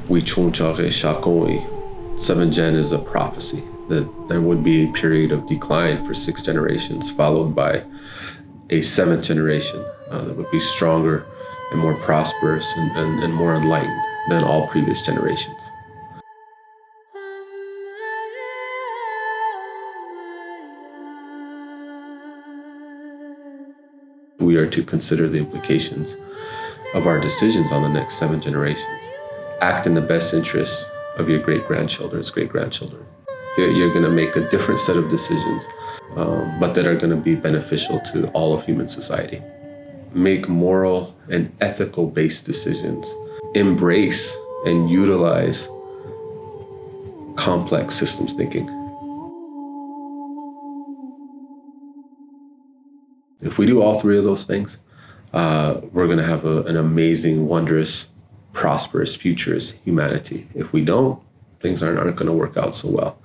Wichunchare Shakoi. 7th gen is a prophecy that there would be a period of decline for 6 generations, followed by a 7th generation that would be stronger and more prosperous and more enlightened than all previous generations. We are to consider the implications of our decisions on the next 7 generations. Act in the best interests of your great-grandchildren's great-grandchildren. You're going to make a different set of decisions, but that are going to be beneficial to all of human society. Make moral and ethical-based decisions. Embrace and utilize complex systems thinking. If we do all 3 of those things, we're going to have an amazing, wondrous, prosperous future as humanity. If we don't, things aren't going to work out so well.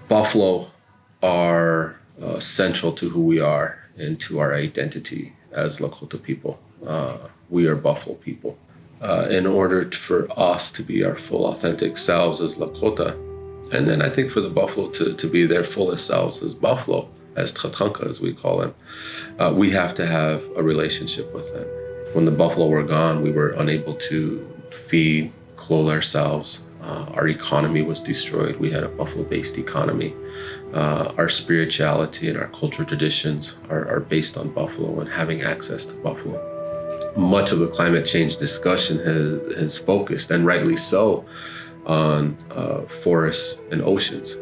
Buffalo are central to who we are and to our identity as Lakota people. We are Buffalo people. In order for us to be our full authentic selves as Lakota, and then I think for the Buffalo to be their fullest selves as Buffalo, as Tatanka as we call them, we have to have a relationship with them. When the Buffalo were gone, we were unable to feed, clothe ourselves. Our economy was destroyed. We had a buffalo-based economy. Our spirituality and our cultural traditions are based on buffalo and having access to buffalo. Much of the climate change discussion has focused, and rightly so, on forests and oceans.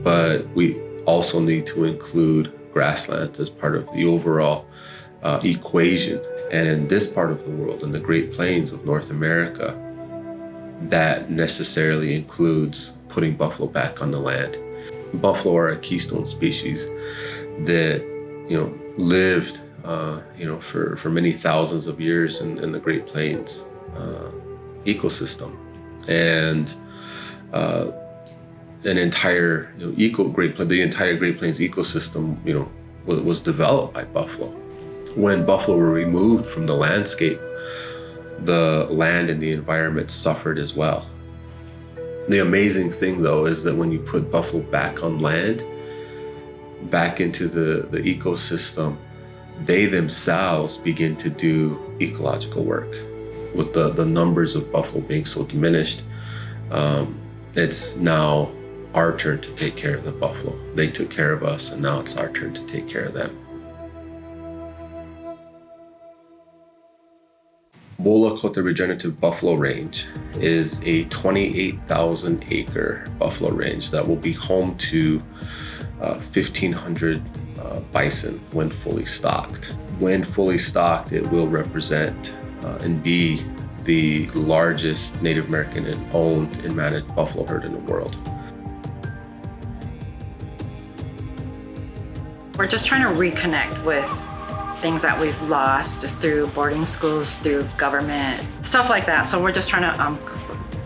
But we also need to include grasslands as part of the overall equation. And in this part of the world, in the Great Plains of North America, that necessarily includes putting buffalo back on the land. Buffalo are a keystone species that, lived, for many thousands of years in the Great Plains ecosystem, and the entire Great Plains ecosystem, was developed by buffalo. When buffalo were removed from the landscape, the land and the environment suffered as well. The amazing thing, though, is that when you put buffalo back on land, back into the ecosystem, they themselves begin to do ecological work. With the numbers of buffalo being so diminished, it's now our turn to take care of the buffalo. They took care of us, and now it's our turn to take care of them. Lakota Regenerative Buffalo Range is a 28,000 acre buffalo range that will be home to 1,500 bison when fully stocked. When fully stocked, it will represent and be the largest Native American and owned and managed buffalo herd in the world. We're just trying to reconnect with things that we've lost through boarding schools, through government, stuff like that. So we're just trying to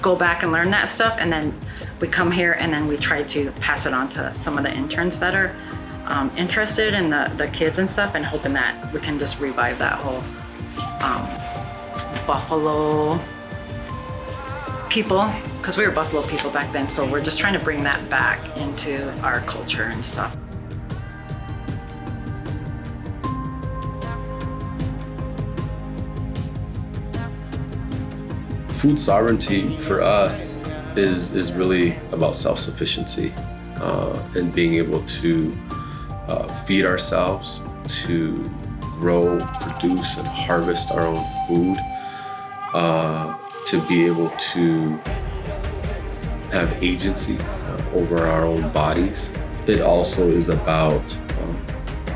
go back and learn that stuff, and then we come here and then we try to pass it on to some of the interns that are interested in the kids and stuff, and hoping that we can just revive that whole buffalo people, because we were buffalo people back then. So we're just trying to bring that back into our culture and stuff. Food sovereignty for us is really about self-sufficiency and being able to feed ourselves, to grow, produce, and harvest our own food, to be able to have agency over our own bodies. It also is about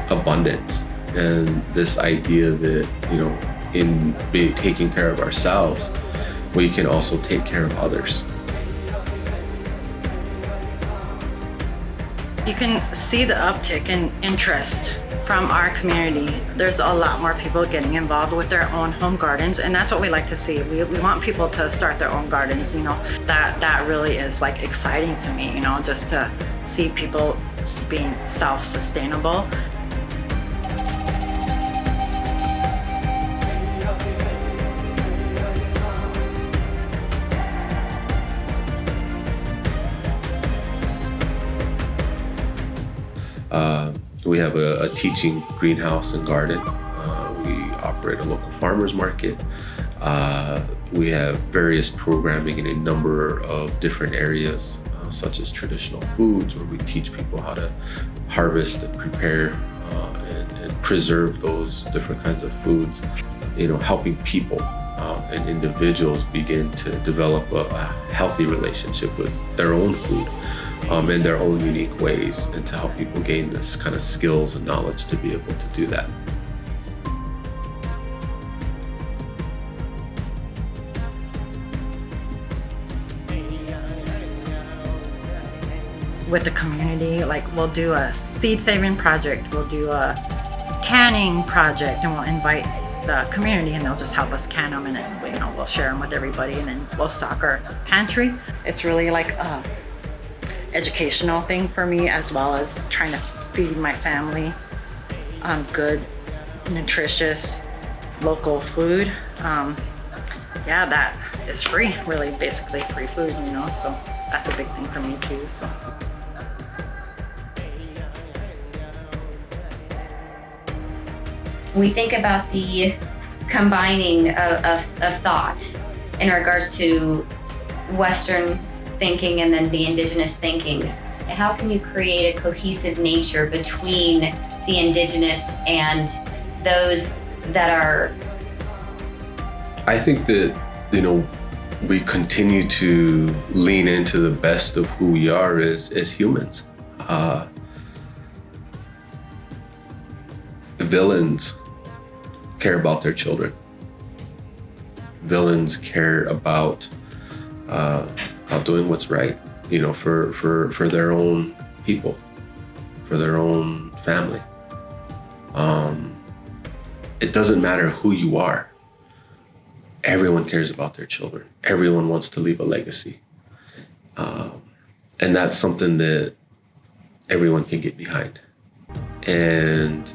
abundance and this idea that, in taking care of ourselves, we can also take care of others. You can see the uptick in interest from our community. There's a lot more people getting involved with their own home gardens, and that's what we like to see. We want people to start their own gardens, that really is like exciting to me, just to see people being self-sustainable. We have a teaching greenhouse and garden. We operate a local farmers market. We have various programming in a number of different areas, such as traditional foods, where we teach people how to harvest and prepare and preserve those different kinds of foods. Helping people and individuals begin to develop a healthy relationship with their own food. In their own unique ways, and to help people gain this kind of skills and knowledge to be able to do that. With the community, we'll do a seed saving project, we'll do a canning project, and we'll invite the community, and they'll just help us can them, and then we'll share them with everybody, and then we'll stock our pantry. It's really like a educational thing for me, as well as trying to feed my family good, nutritious, local food. That is free, really, basically free food, so that's a big thing for me too. So. We think about the combining of thought in regards to Western thinking and then the indigenous thinkings. How can you create a cohesive nature between the indigenous and those that are? I think that, we continue to lean into the best of who we are as humans. Villains care about their children. Villains care about doing what's right, for their own people, for their own family. It doesn't matter who you are. Everyone cares about their children. Everyone wants to leave a legacy. And that's something that everyone can get behind. And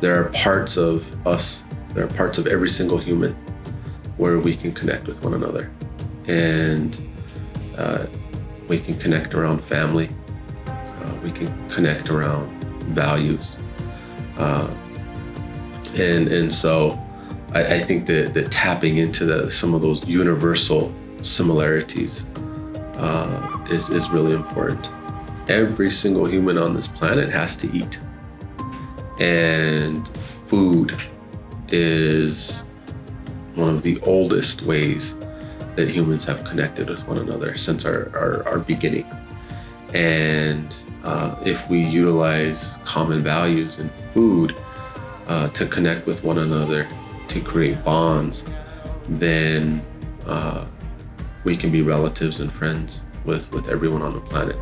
there are parts of us, there are parts of every single human where we can connect with one another. And we can connect around family. We can connect around values. And so I think that tapping into some of those universal similarities is really important. Every single human on this planet has to eat. And food is one of the oldest ways that humans have connected with one another since our beginning. And if we utilize common values in food to connect with one another, to create bonds, then we can be relatives and friends with everyone on the planet.